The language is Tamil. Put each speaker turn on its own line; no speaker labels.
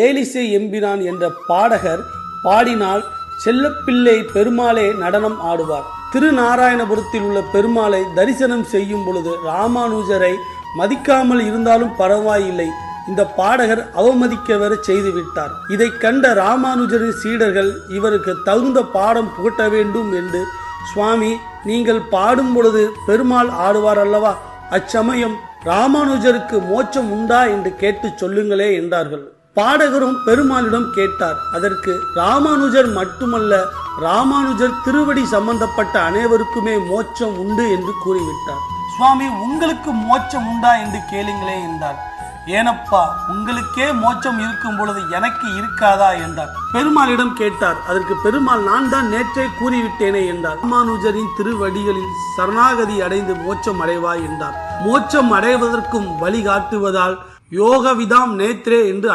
ஏலிசை எம்பிரான் என்ற பாடகர் பாடினால் செல்லப்பிள்ளை பெருமாளே நடனம் ஆடுவார். திருநாராயணபுரத்தில் உள்ள பெருமாளை தரிசனம் செய்யும் பொழுது ராமானுஜரை மதிக்காமல் இருந்தாலும் பரவாயில்லை, இந்த பாடகர் அவமதிக்க வர செய்துவிட்டார். இதை கண்ட ராமானுஜரின் சீடர்கள் இவருக்கு தகுந்த பாடம் புகட்ட வேண்டும் என்று, சுவாமி நீங்கள் பாடும் பொழுது பெருமாள் ஆடுவார் அல்லவா, அச்சமயம் ராமானுஜருக்கு மோட்சம் உண்டா என்று கேட்டு சொல்லுங்களே என்றார்கள். பாடகரும் பெருமாளிடம் கேட்டார். அதற்கு ராமானுஜர் மட்டுமல்ல, ராமானுஜர் திருவடி சம்பந்தப்பட்ட அனைவருக்குமே மோட்சம் உண்டு என்று கூறிவிட்டார். சுவாமி உங்களுக்கு மோட்சம் உண்டா என்று கேளுங்களே என்றார். ஏனப்பா உங்களுக்கே மோட்சம் இருக்கும் பொழுது எனக்கு இருக்காதா என்றார். பெருமாளிடம் கேட்டார். அதற்கு பெருமாள் நான் தான் நேற்றே கூறிவிட்டேனே என்றார். ராமானுஜரின் திருவடிகளில் சரணாகதி அடைந்து மோட்சம் அடைவாய் என்றார். மோட்சம் அடைவதற்கும் வழிகாட்டுவதால் யோகவிதாம் நேத்ரே என்று